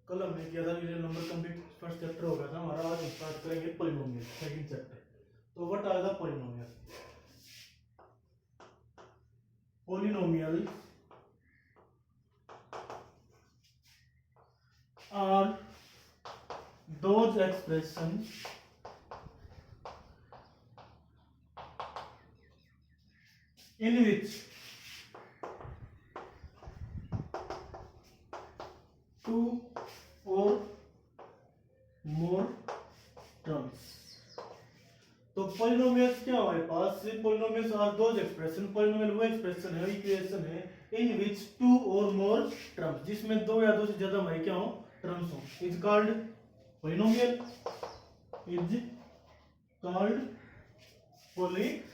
कल हमने किया था regional number complete first chapter हो गया था हमारा। आज हम स्टार्ट करेंगे पॉलिनोमियल सेकंड चैप्टर। तो what are the polynomial? Polynomial are those expressions in which two or more terms। तो पॉलिनोमियल्स क्या हमारे पास? Polynomials are those expression, polynomial वो एक्सप्रेशन है, इक्वेशन है इन विच टू और मोर टर्म्स, जिसमें दो या दो से ज्यादा हमारे क्या हो, टर्म्स हो, is called polynomial, is called polynomial.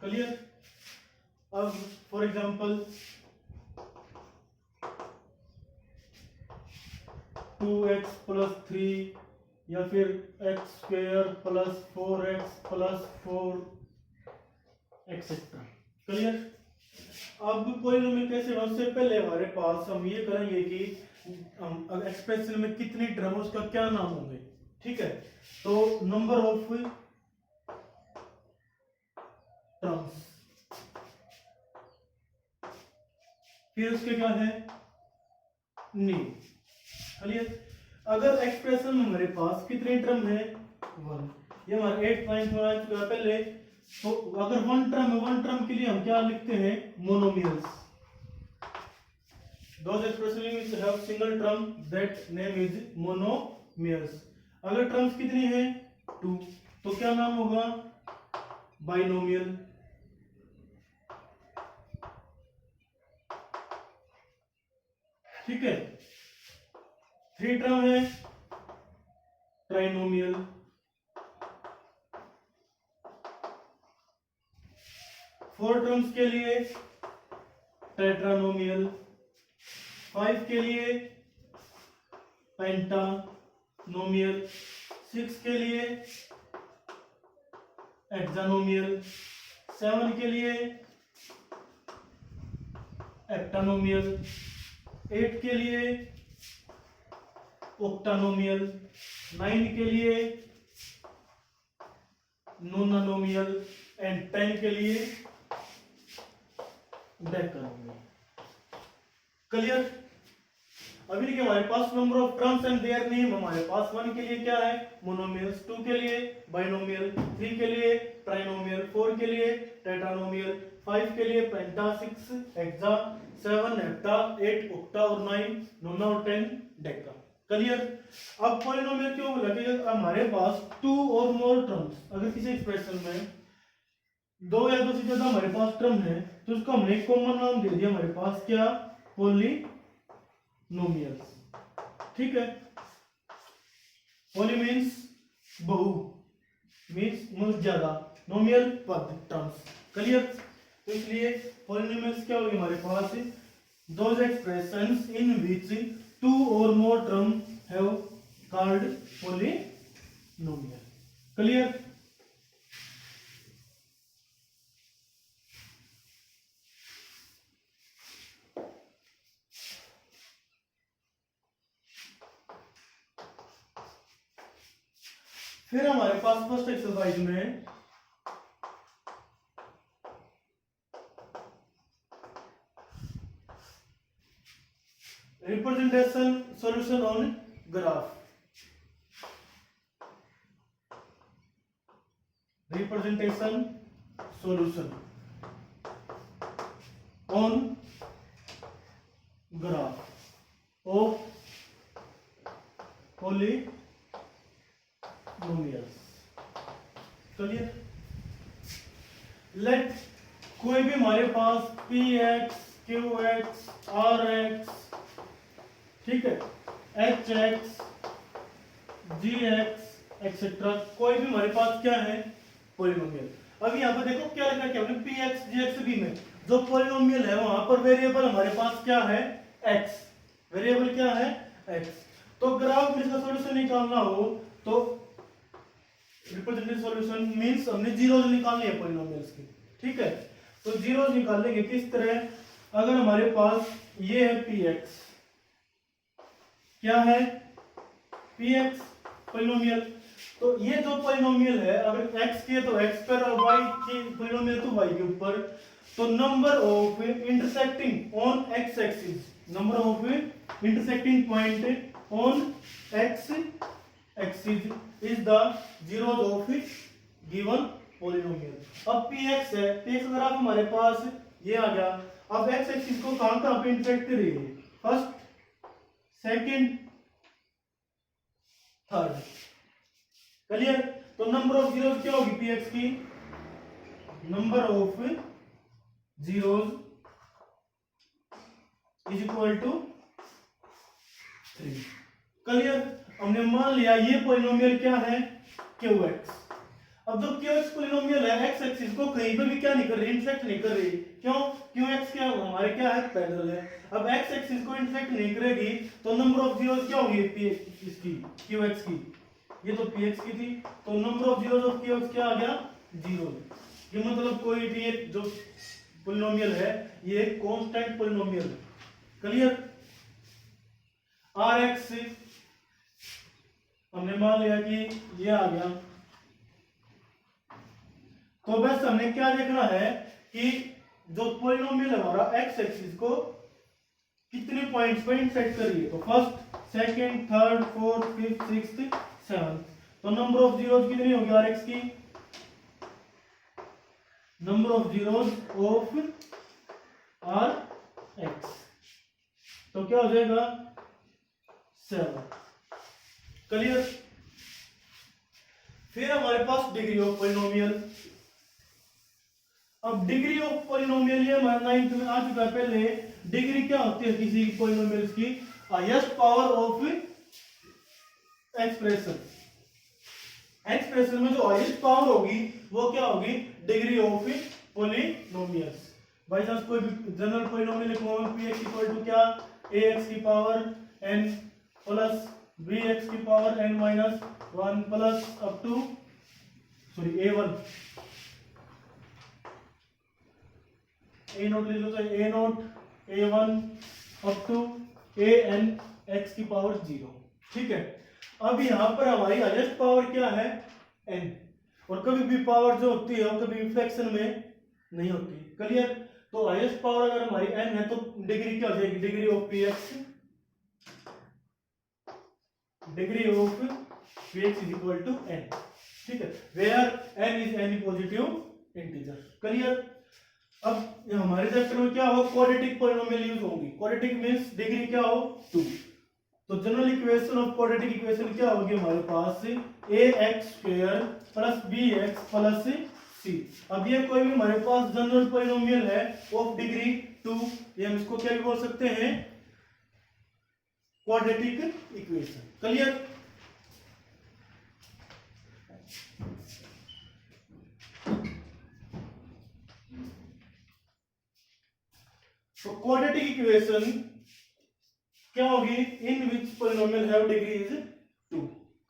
Clear? अब फॉर एग्जांपल 2x प्लस 3 या फिर x square plus 4x plus 4 etcetera. Clear? अब पॉलिनोमियल कैसे बना? उससे पहले हमारे पास हम ये करेंगे कि एक्सप्रेशन में कितनी टर्म उसका क्या नाम होंगे। ठीक है, तो नंबर ऑफ टर्म्स, फिर उसके क्या है, नेम। चलिए, अगर एक्सप्रेशन में हमारे पास कितने टर्म है, 1, ये हमारा 8 पॉइंट में आ चुका है पहले। तो अगर वन टर्म है, वन टर्म के लिए हम क्या लिखते हैं, monomials. Those expression which have single term that name is monomials। अगर टर्म्स कितनी है, 2, तो क्या नाम होगा, बाइनोमियल। ठीक है, 3 टर्म है, ट्राइनोमियल। 4 टर्म्स के लिए टेट्रानोमियल। 5 के लिए पेंटानोमियल। 6 के लिए हेक्सानोमियल। 7 के लिए हेप्टानोमियल। 8 के लिए ऑक्टानोमियल। 9 के लिए नोनानोमियल एंड 10 के लिए डेकानोमियल। क्लियर? अभी देखिए हमारे पास number of terms and their name, हमारे पास 1 के लिए क्या है, मोनोमियल्स, 2 के लिए बाइनोमियल, 3 के लिए ट्राइनोमियल, 4 के लिए टेट्रानोमियल, 5 के लिए पेंटा, 6 हेक्सा, 7 हेप्टा, 8 ऑक्टा और 9 नोना और 10 डेका। क्लियर? अब पॉलिनोमियल क्यों बोला कि हमारे पास 2 और मोर टर्म्स, अगर किसी एक्सप्रेशन में 2 या 2 से ज्यादा हमारे पास टर्म है तो उसको हमने कॉमन नाम दे दिया हमारे पास क्या, पॉलिनोमियल्स। ठीक है, पॉली मीन्स बहु, मीन्स ज्यादा, नोमियल पद, टर्म्स। क्लियर? तो इसलिए पॉलिनोमियल्स क्या होगी हमारे पास, दोज एक्सप्रेशंस इन विच 2 और more term have called polynomial. Clear? फिर हमारे पास फर्स्ट एक्सरसाइज में representation solution on graph, representation solution on graph of polynomials. Clear? Let कोई भी हमारे पास px, qx, rx, ठीक है, hx, gx एक्सेट्रा, कोई भी हमारे पास क्या है, पॉलिनोमियल। अब यहाँ पर देखो क्या लिखा, क्या हमने px, gx, b में जो पॉलिनोमियल है वहां पर वेरिएबल हमारे पास क्या है, x, वेरिएबल क्या है, x। तो ग्राफ में इसका सॉल्यूशन निकालना हो तो रिप्रेजेंटेटिव सॉल्यूशन मींस हमने जीरोस निकालने हैं पॉलिनोमियल्स की। ठीक है, तो जीरोस निकालेंगे किस तरह, अगर हमारे पास ये है पी एक्स, क्या है पी एक्स पोलिनोमियल, तो ये जो पोलिनोमियल है अगर x के तो x पर और y की पोलिनोमियल तो y के ऊपर, तो number of intersecting on x axis, number of intersecting point on x axis is the zeros of given polynomial. अब px है, px अगर आप हमारे पास ये आ गया, अब x एक्सिस को कहां कहां पे इंटरसेक्ट करेंगे, फर्स्ट सेकंड थर्ड, क्लियर। तो नंबर ऑफ जीरोस क्या होगी px की, number of zeros is equal to 3, clear. हमने मान लिया ये पोलिनोमियल क्या है qx। अब जो qx पोलिनोमियल है x एक्सिस को कहीं पे भी क्या नहीं कर रही, इंटरसेक्ट नहीं कर रही, क्यों, qx क्या हमारे क्या है पैरेलल है। अब x एक्सिस को इंटरसेक्ट नहीं करेगी तो नंबर ऑफ जीरोस क्या होगी px इसकी qx की, ये तो px की थी, तो number of zeros of qx क्या आ गया 0। ये मतलब कोई भी एक जो पोलिनोमियल है ये कांस्टेंट पोलिनोमियल, क्लियर। rx हमने मान लिया कि ये आ गया, तो बस हमने क्या देखना है कि जो पोलिनोमियल हमारा x एक्सिस को कितने पॉइंट्स पे इंटरसेक्ट कर रही है, तो first second third fourth fifth sixth seventh, तो नंबर ऑफ जीरोस कितनी होगी rx की, number of zeros of rx, तो क्या हो जाएगा 7, क्लियर। फिर हमारे पास डिग्री ऑफ पोलिनोमियल। अब डिग्री ऑफ पोलिनोमियल ये हमारा 9th में आ चुका है पहले। डिग्री क्या होती है किसी पोलिनोमियल की, highest power of expression, expression में जो हाईएस्ट पावर होगी वो क्या होगी, degree of polynomials. By chance कोई भी जनरल पोलिनोमियल लिखो, px इक्वल टू क्या, ax की पावर n प्लस bx की power n minus 1 plus up to a1 a note ले लो, तो a note a1 up to an x की पावर 0, ठीक है। अब यहाँ पर हमारी हाईएस्ट पावर क्या है n, और कभी भी पावर जो होती है वो कभी फ्रैक्शन में नहीं होती, क्लियर। तो हाईएस्ट पावर अगर हमारी n है तो डिग्री क्या हो जाएगी, degree of px, degree of px is equal to n, ठीक है, where n is any positive integer, clear. अब हमारे चैप्टर में क्या हो, क्वाड्रेटिक पॉलिनोमियल यूज होंगी। क्वाड्रेटिक मींस डिग्री क्या हो 2, तो general equation of quadratic equation क्या होगी हमारे पास, ax² plus bx plus c। अब ये कोई भी हमारे पास जनरल पॉलिनोमियल है ऑफ डिग्री 2, ये हम इसको क्या भी बोल सकते हैं, क्वाड्रेटिक इक्वेशन, क्लियर। तो क्वाड्रेटिक इक्वेशन क्या होगी, in which polynomial have degree is 2,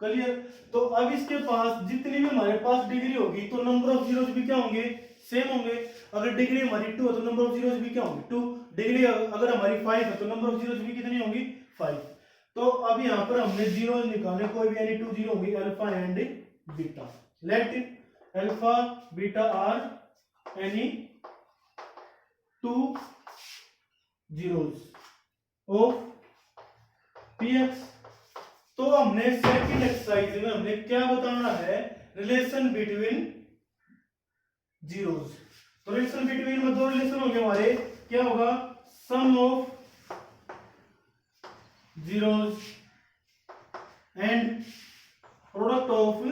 clear. तो अब इसके पास जितनी भी हमारे पास डिग्री होगी तो नंबर ऑफ जीरोस भी क्या होंगे, सेम होंगे। अगर डिग्री हमारी 2 है तो नंबर ऑफ जीरोस भी क्या होंगे 2, डिग्री अगर हमारी 5 है तो नंबर ऑफ जीरोस भी कितनी होंगी 5। तो अब यहाँ पर हमने जीरो निकाले, कोई भी यानी 2 जीरो होंगी, alpha and beta. Let alpha beta are any 2 zeros of px। तो हमने सेकंड एक्सरसाइज में हमने क्या बताना है, रिलेशन बिटवीन जीरोस। तो रिलेशन बिटवीन में दो रिलेशन होंगे हमारे, क्या होगा, sum of zeros and product of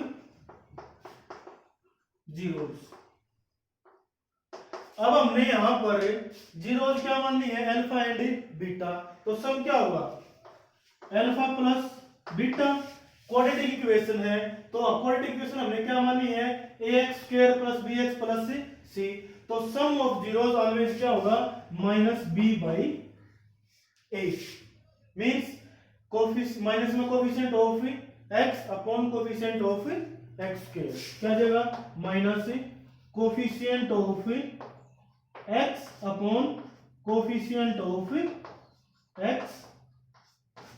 zeros. अब हमने यहां पर जीरोस क्या माननी है, अल्फा एंड बीटा, तो सम क्या होगा alpha plus beta. Quadratic equation है तो क्वाड्रेटिक इक्वेशन हमने क्या मानी है, ax² plus bx plus c। तो सम ऑफ जीरोस ऑलवेज क्या होगा, -b/a, मींस माइनस में coefficient of x upon coefficient of x², क्या आ जाएगा, minus coefficient of x upon coefficient of x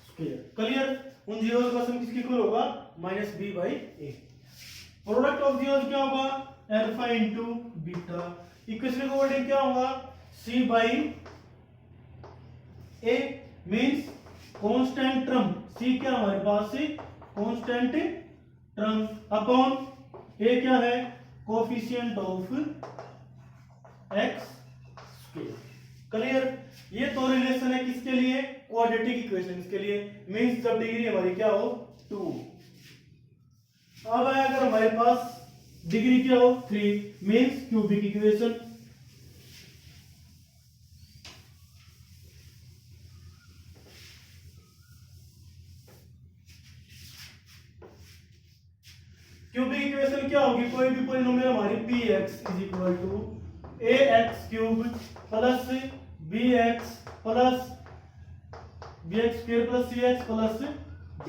square. Clear? उन जीरोस का सम किसके इक्वल होगा? Minus b by a. Product of zeros क्या होगा? Alpha into beta. इक्वेशन का वर्डिंग क्या होगा? C by a means constant term. C क्या हमारे पास से कांस्टेंट टर्म अपॉन ए क्या है? Coefficient of x square. Clear? ये तो रिलेशन है किसके लिए? क्वाड्रेटिक इक्वेशंस के लिए। मींस जब डिग्री हमारी क्या हो? 2। अब अगर हमारे पास डिग्री क्या हो? 3 means cubic equation. Cubic equation क्या होगी? कोई भी पॉलिनोमियल हमारी px is equal to ax cube plus bx plus bx square plus cx plus d।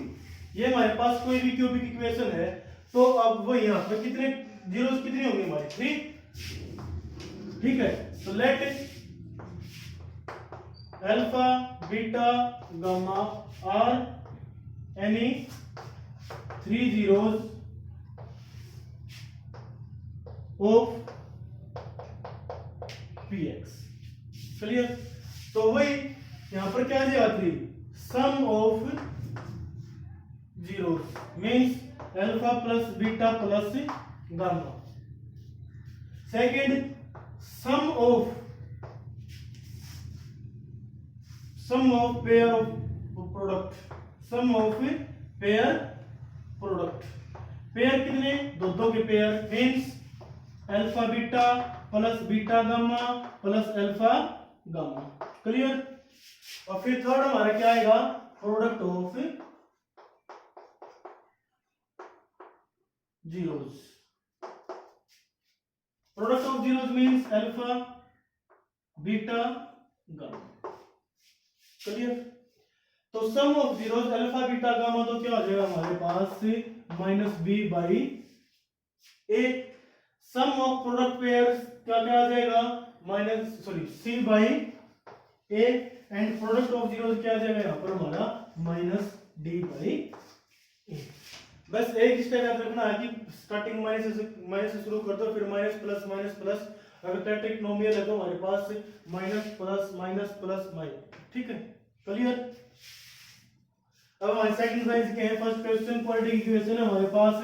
ये हमारे पास कोई भी क्यूबिक इक्वेशन है। तो अब वो यहाँ पर कितने जीरोस कितनी होंगी हमारी? 3। ठीक है, तो let alpha beta gamma are any 3 zeros of px। Clear? तो वही यहां पर क्या दिया? 3 sum of zeros means alpha plus beta plus gamma. Second sum of pair of product. Sum of pair product. Pair कितने? दो के pair means alpha beta plus beta gamma plus alpha gamma. Clear? और फिर third हमारा क्या आएगा? Product of zeros. Product of zeros means alpha beta gamma. Clear? तो sum of zeros alpha beta gamma तो क्या हो जाएगा हमारे पास? Minus b by a. Sum of product pairs क्या क्या आ जाएगा? C by a. And product of zeros क्या आ जाएगा यहाँ पर हमारा? Minus d by a. बस एक स्टेप याद रखना है कि स्टार्टिंग माइनस से शुरू कर दो, फिर माइनस प्लस। अगर ट्रिग्नोमियल है तो हमारे पास माइनस प्लस माइनस। ठीक है? क्लियर? अब हमारे सेकंड साइंस के हैं। फर्स्ट क्वेश्चन क्वाड्रेटिक इक्वेशन है हमारे पास।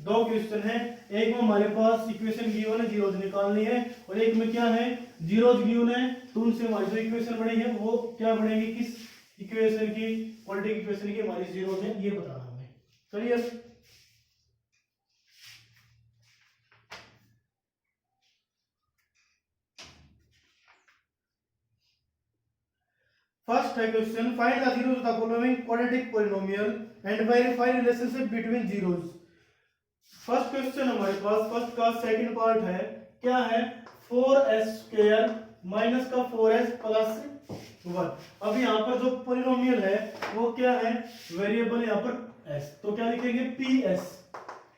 2 क्वेश्चन है। एक में हमारे पास इक्वेशन गिवन है, जीरोस निकालनी है, और एक में क्या है? जीरोस गिवन है। तो उनसे हमारी जो इक्वेशन बनेगी वो क्या बनेगी? किस इक्वेशन की? क्वाड्रेटिक इक्वेशन की हमारी जीरोस है, ये बताना हमें। Clear? First question, find the zeros of the following quadratic polynomial and verify relationship between zeros। First question हमारे पास फर्स्ट का सेकंड पार्ट है। क्या है? 4s स्क्वायर माइनस का 4s प्लस 1। अब यहाँ पर जो पॉलिनोमियल है वो क्या है? वेरिएबल यहाँ पर s, तो क्या लिखेंगे? ps।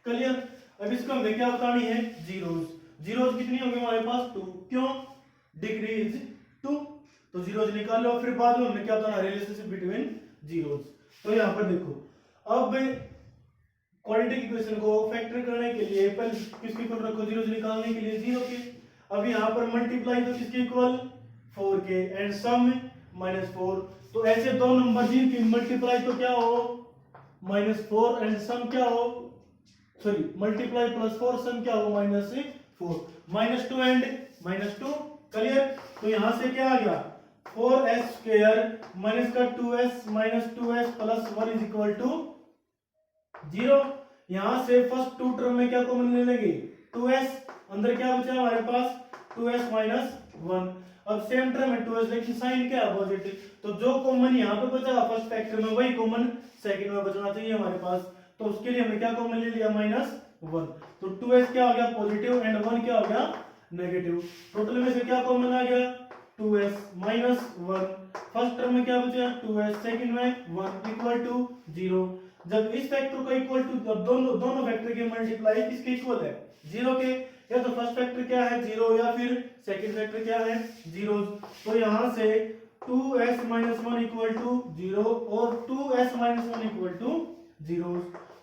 क्लियर? अब इसको हमें क्या बतानी है? जीरोस। जीरोस कितनी होगी हमारे पास? 2। क्यों? Degree is 2। तो जीरोस निकाल लो, फिर बाद में हमें क्या बताना? Relationship between zeros. तो यहाँ पर देखो, अब क्वाड्रेटिक इक्वेशन को फैक्टर करने के लिए पहले किसके इक्वल रखो? जीरोस निकालने के लिए 0 के। अब यहाँ पर मल्टीप्लाई तो किसके इक्वल? 4 के। And sum -4। तो ऐसे दो नंबर जिनकी मल्टीप्लाई तो क्या हो? -4 एंड सम क्या हो? सॉरी, मल्टीप्लाई +4 सम क्या हो? -4। -2 एंड -2। क्लियर? तो यहां से क्या आ गया? 4s स्क्वायर माइनस का 2s minus 2s plus 1 is equal to 0। यहां से फर्स्ट 2 टर्म में क्या कॉमन ले लेंगे? 2s। अंदर क्या बचा हमारे पास? 2s minus 1। अब सेम टर्म है 2s, लेकिन साइन क्या है? पॉजिटिव। तो जो कॉमन यहां पे बचा फर्स्ट फैक्टर में, वही कॉमन सेकंड में बचना चाहिए हमारे पास। तो उसके लिए हमने क्या कॉमन ले लिया? -1। तो 2s क्या हो गया? पॉजिटिव, एंड 1 क्या हो गया? नेगेटिव। टोटल में से क्या कॉमन आ गया? 2s minus 1। फर्स्ट टर्म में क्या बचा? 2s, सेकंड में 1 इक्वल टू 0। जब इस फैक्टर को इक्वल टू, जब दोनों फैक्टर के मल्टीप्लाई किसके इक्वल है? 0 के। या तो फर्स्ट फैक्टर क्या है 0 या फिर सेकंड फैक्टर क्या है 0। तो यहाँ से 2s minus 1 इक्वल टू 0 और 2s minus 1 इक्वल टू 0।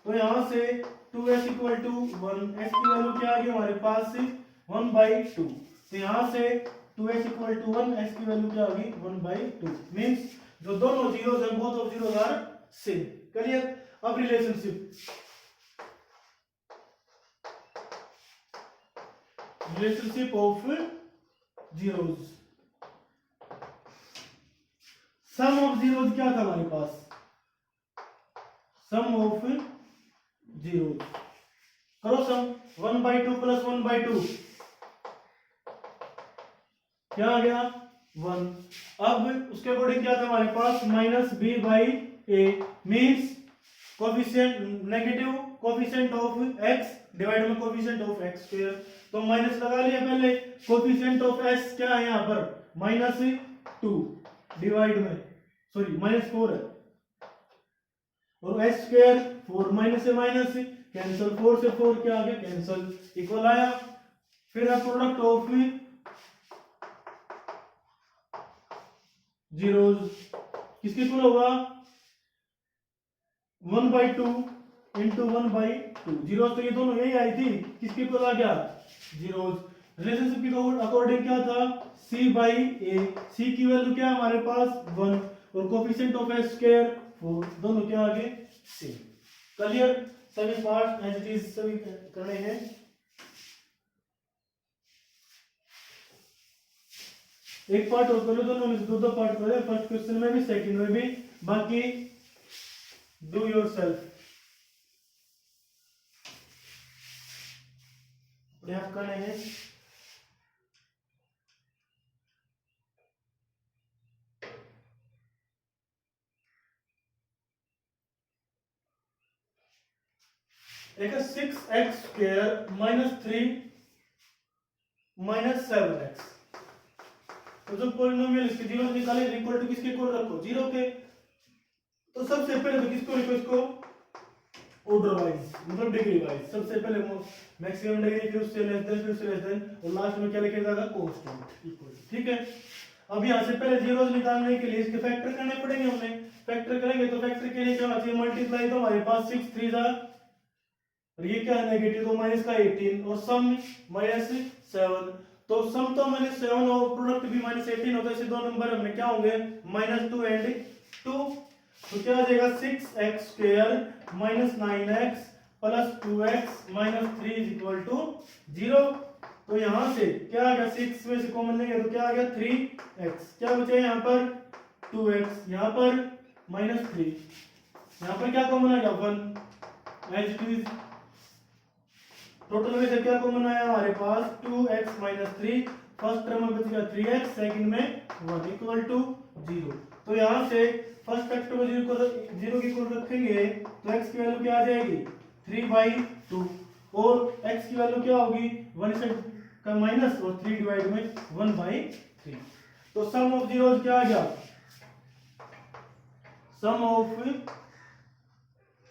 तो यहाँ से 2s इक्वल टू 1, s की वैल्यू क्या आ गई हमारे पास 1/2। तो यहाँ से 2s इक्वल टू 1, s की वैल्यू क्या आ गई 1/2। मींस जो दोनों जीरोस हैं both of zeros are same. Clear. अब relationship of zeros. Sum of zeros क्या था हमारे पास, सम ऑफ जीरोस करो सम 1/2 प्लस 1/2 क्या आ गया 1। अब उसके अकॉर्डिंग क्या था हमारे पास minus b by a means coefficient negative coefficient of x divide में कोफिशिएंट ऑफ एक्स स्क्वायर। तो माइनस लगा लिया पहले, कोफिशिएंट ऑफ एस क्या है यहाँ पर -2 डिवाइड में सॉरी -4 है और एस स्क्वायर 4 माइनस से माइनस कैंसिल 4 से 4 क्या आ गया कैंसिल इक्वल आया। फिर अब प्रोडक्ट ऑफ जीरोस किसके इक्वल होगा 1/2 इंटू 1/2 जीरोस। तो ये दोनों यही आई थी, किसके इक्वल आ गया जीरोस। रिलेशनशिप के अकॉर्डिंग क्या था c बाई ए, c की वैल्यू क्या है हमारे पास 1 और कोफिशिएंट ऑफ s स्क्वायर 4, दोनों क्या आ गए सेम। क्लियर। सभी पार्ट एज इट इज सभी करने हैं। एक पार्ट और करो, दोनों में दो पार्ट करें, फर्स्ट क्वेश्चन में भी सेकंड में भी, बाकी डू योरसेल्फ प्रयास करने हैं। एक 6x स्क्वायर -3 -7x। तो जो पॉलिनोमियल इसके जीरो निकाले इक्वल टू किसके इक्वल रखो जीरो के। तो सबसे पहले तो किसको लिखो इसको ऑर्डर वाइज मतलब डिग्री वाइज। सबसे पहले मैक्सिमम डिग्री फिर उससे लेस देन फिर उससे लेस देन और लास्ट में क्या लिखा जाएगा कांस्टेंट इक्वल। ठीक है। अब यहां से पहले जीरोस निकालने के लिए इसके फैक्टर करने पड़ेंगे। हमने फैक्टर करेंगे तो फैक्टर के लिए क्या होना चाहिए मल्टीप्लाई। तो हमारे पास 6 3 जा और ये क्या है नेगेटिव तो माइनस का 18 और सम -7। तो सम तो -7 और प्रोडक्ट भी -18 होता है। ऐसे दो नंबर हमने क्या होंगे -2 एंड 2। तो क्या आ जाएगा 6x square -9x plus 2x -3 is equal to 0। तो यहां से क्या आ गया 6 में से कॉमन लेंगे तो क्या आ गया 3x, क्या बचा यहाँ पर 2x, यहाँ पर -3, यहाँ पर क्या कॉमन आ गया 1 एज इट इज। टोटल में से क्या कॉमन आया हमारे पास 2x - 3, फर्स्ट टर्म में बचेगा 3x, सेकंड में 1 इक्वल टू 0। तो यहाँ से फर्स्ट फैक्टर को 0 की इक्वल रखेंगे तो x की वैल्यू क्या आ जाएगी 3/2 और x की वैल्यू क्या होगी 1 से का माइनस और 3 डिवाइड में 1/3। तो सम ऑफ जीरोस क्या आ गया sum of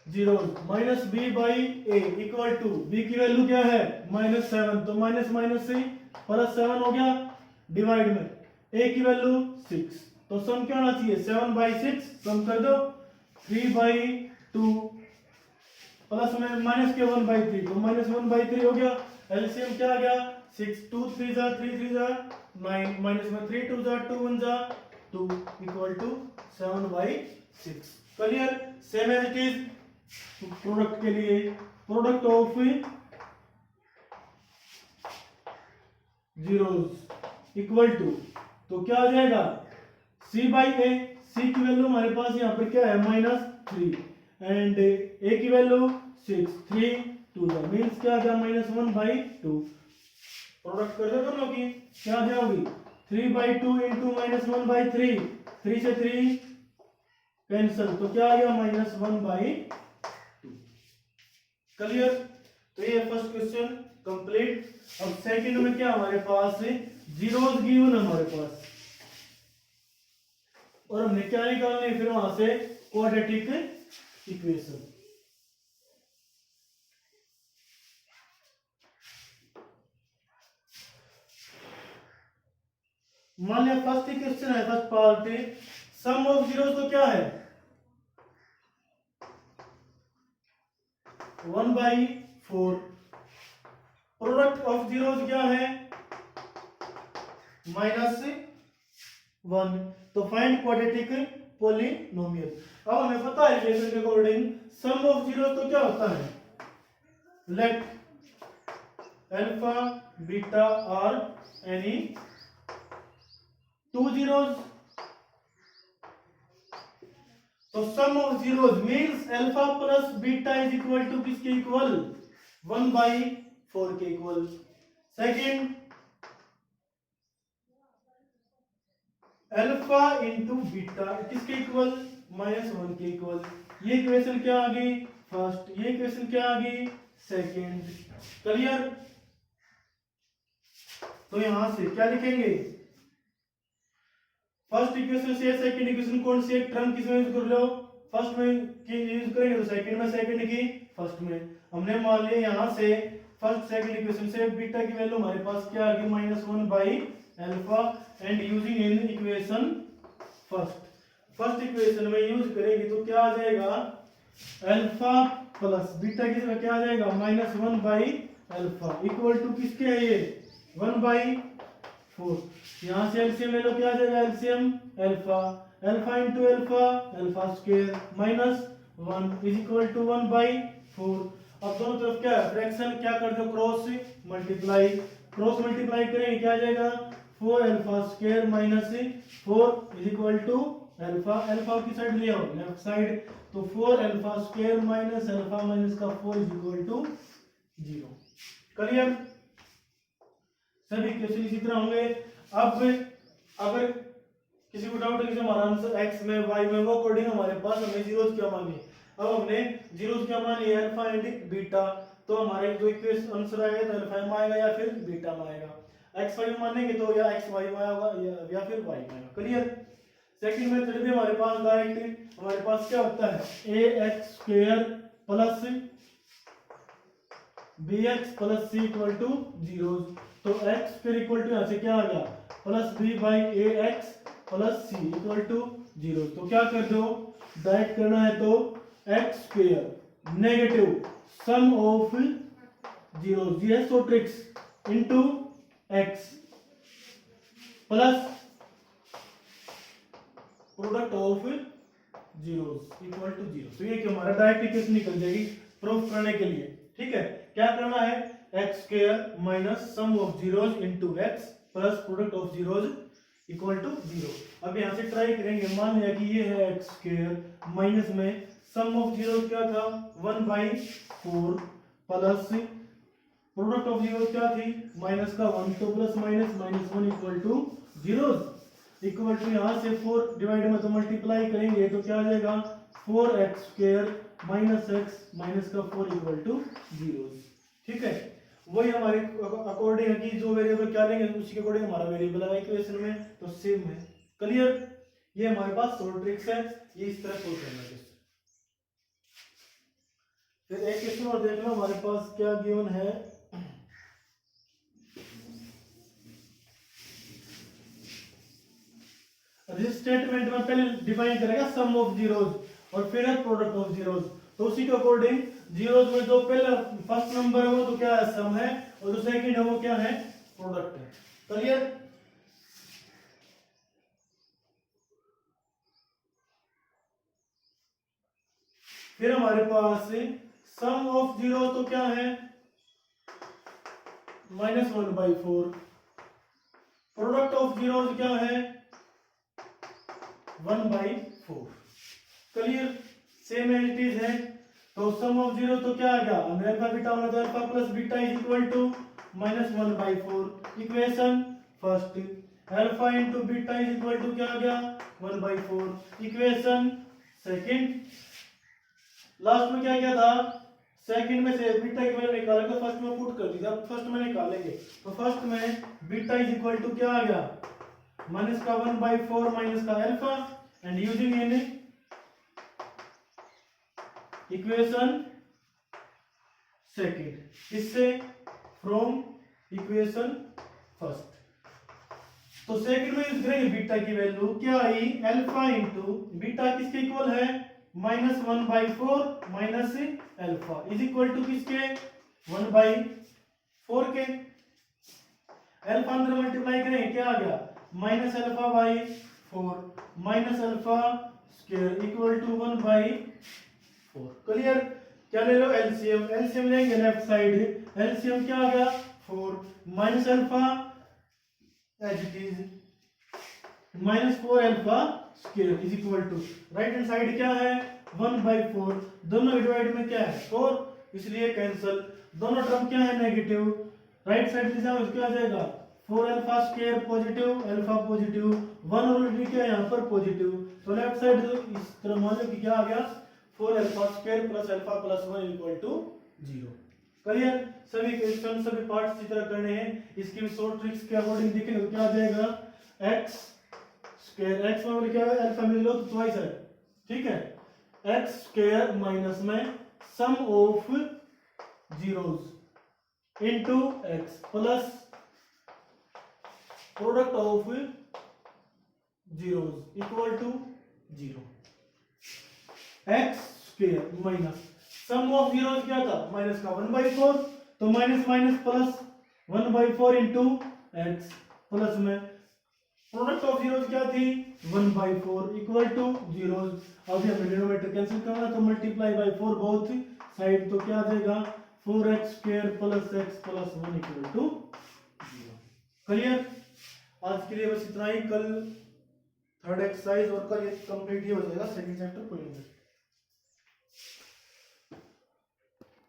zeros -b/a equal to b की वैल्यू क्या है -7 तो माइनस माइनस से +7 हो गया डिवाइड में a की वैल्यू 6। तो सम क्या होना चाहिए 7/6। सम कर दो 3/2 प्लस में माइनस के 1/3 तो -1/3 हो गया। एलसीएम क्या आ गया 6 2 3 जा 3 3 जा 9 माइनस में 3 2 जा 2 1 जा 2 equal to 7/6। Clear. Same as it is product के लिए product of zeros equal to तो क्या आ जाएगा c/a। c की वैल्यू हमारे पास यहाँ पर क्या है -3 एंड a की वैल्यू 6 3 2 मींस क्या आ गया -1/2। प्रोडक्ट कर दो दोनों की क्या आ जाएगी 3/2 इंटू -1/3, 3 से 3 कैंसिल तो क्या आ गया -1/2। क्लियर। तो ये फर्स्ट क्वेश्चन कंप्लीट। अब सेकंड में क्या हमारे पास जीरोस गिवन हमारे पास और हमने क्या निकालना है फिर वहां से क्वाड्रेटिक इक्वेशन। मान लिया फर्स्ट क्वेश्चन है, first part, sum of zeros तो क्या है 1/4, प्रोडक्ट ऑफ जीरोस क्या है -1। तो फाइंड क्वाड्रेटिक पॉलिनोमियल। अब हमें पता है रिलेशन के अकॉर्डिंग सम ऑफ जीरोस तो क्या होता है, let alpha beta are any two zeros. तो sum of zeros means alpha plus beta is equal to किसके इक्वल 1/4 के equal. Second alpha into beta किसके इक्वल -1 के इक्वल। ये इक्वेशन क्या आ गई फर्स्ट, ये इक्वेशन क्या आ गई सेकंड। क्लियर। तो यहां से क्या लिखेंगे, फर्स्ट इक्वेशन से सेकंड इक्वेशन कौन सी एक टर्म किसमें यूज कर लो, फर्स्ट में की यूज करेंगे तो सेकंड में, सेकंड की फर्स्ट में। हमने मान लिया यहां से फर्स्ट सेकंड इक्वेशन से बीटा की वैल्यू हमारे पास क्या आ गई -1/अल्फा and using in equation first equation में यूज करेंगे तो क्या आ जाएगा अल्फा प्लस बीटा की जगह क्या आ जाएगा -1/अल्फा इक्वल टू किसके है ये 1/4। यहां से एलसीएम ले लो, क्या आ जाएगा LCM alpha into alpha square -1 is equal to 1/4। अब दोनों तरफ क्या है फ्रैक्शन, क्या कर दो क्रॉस मल्टीप्लाई करेंगे क्या आ जाएगा 4 alpha square -4 is equal to alpha की साइड ले आओ लेफ्ट साइड, तो 4 alpha square minus alpha minus का 4 इज इक्वल टू 0। क्लियर। सभी क्वेश्चन इसी तरह होंगे। अब अगर किसी को डाउट है कि हमारा आंसर x में y में, वो अकॉर्डिंग हमारे पास हमें जीरोस क्या मांगे। अब हमने जीरोस क्या मानी अल्फा एंड बीटा, तो हमारे जो इक्वेशन आंसर आएगा तो अल्फा में आएगा या फिर बीटा में आएगा। x y में मानेंगे तो या x y में आएगा या फिर y में आएगा। क्लियर। सेकंड मेथड भी हमारे पास डायरेक्ट हमारे पास क्या होता है ax square plus bx plus c equal to 0। तो x फिर इक्वल टू यहां से क्या आ गया plus b by ax plus c equal to 0। तो क्या कर दो डायरेक्ट करना है तो x square negative sum of zeros ये so tricks into x plus product of zeros equal to 0। तो ये क्या हमारा डायरेक्ट इक्वेशन निकल जाएगी प्रूफ करने के लिए। ठीक है, क्या करना है x square minus sum of zeros into x plus product of zeros equal to 0। अब यहां से ट्राई करेंगे, मान लिया कि ये है x स्क्वायर माइनस में सम ऑफ जीरोस क्या था 1/4 प्लस प्रोडक्ट ऑफ जीरोस क्या थी माइनस का 1, तो plus minus -1 equal to zeros equal to यहां से 4 डिवाइड में तो मल्टीप्लाई करेंगे तो क्या आ जाएगा 4x square minus x minus का 4 इक्वल टू 0। ठीक है, वही हमारे अकॉर्डिंग है कि जो वेरिएबल क्या लेंगे उसी के अकॉर्डिंग हमारा वेरिएबल है इक्वेशन में, तो सेम है। क्लियर। ये हमारे पास सोल्व ट्रिक्स है, ये इस तरह सोल्व करना है। फिर एक क्वेश्चन और देख लो हमारे पास क्या गिवन है। दिस स्टेटमेंट में पहले डिफाइन करेगा सम ऑफ जीरोस और फिर है प्रोडक्ट ऑफ जीरोस, तो उसी के अकॉर्डिंग जीरोस में जो पहला फर्स्ट नंबर है वो तो क्या है सम है और जो सेकंड है वो क्या है प्रोडक्ट है। क्लियर। फिर हमारे पास सम ऑफ जीरो तो क्या है -1/4, प्रोडक्ट ऑफ जीरो क्या है 1/4। Clear, same as it is है। तो सम ऑफ जीरो तो क्या आ गया हमने अल्फा बीटा होना था alpha plus beta is equal to -1/4। Equation first alpha into beta is equal to क्या आ गया 1/4। इक्वेशन सेकंड लास्ट में क्या किया था सेकंड में से बीटा की वैल्यू निकाल के फर्स्ट में पुट कर दी, अब फर्स्ट में निकालेंगे तो फर्स्ट में बीटा इज इक्वल टू क्या आ गया माइनस का 1/4 माइनस का alpha and using in equation second, इससे फ्रॉम इक्वेशन फर्स्ट। तो सेकंड में यूज करेंगे बीटा की वैल्यू क्या आई अल्फा इंटू बीटा किसके इक्वल है -1/4 minus alpha is equal to किसके 1/4 के अल्फा अंदर मल्टीप्लाई करें क्या आ गया -α/4 minus alpha square equal to 1/4 clear. क्या ले लो एलसीएम एलसीएम लेंगे लेफ्ट साइड एलसीएम क्या आ गया 4 minus alpha as it is -4 alpha square is equal to right hand side क्या है 1/4 दोनों डिवाइड में क्या है 4 इसलिए कैंसिल दोनों टर्म क्या है नेगेटिव राइट साइड दिशा में क्या आ जाएगा 4 alpha square positive alpha positive 1 already क्या है यहाँ पर पॉजिटिव तो लेफ्ट साइड इस तरह मान लो कि क्या आ गया 4 alpha square plus alpha plus 1 equal to 0 clear. सभी क्वेश्चन सभी पार्ट्स इस तरह करने हैं इसकी भी शॉर्ट ट्रिक्स के अकॉर्डिंग देखेंगे तो क्या आ जाएगा x स्क्वायर x में क्या है अल्फा मिल लो तो ट्वाइस है ठीक है x स्क्वायर माइनस में sum of zeros into x plus product of zeros equal to 0 x square minus sum of zeros क्या था माइनस का 1/4 तो minus minus plus 1/4 into x plus में प्रोडक्ट ऑफ जीरोस क्या थी 1/4 इक्वल टू जीरोस अब हमें डिनोमिनेटर कैंसिल करना तो मल्टीप्लाई बाय 4 बोथ साइड तो क्या आ जाएगा 4x square plus x plus 1 equal to 0 clear. आज के लिए बस इतना ही कल थर्ड एक्सरसाइज और कल ये कंप्लीट ही हो जाएगा सेकंड चैप्टर कोई नहीं।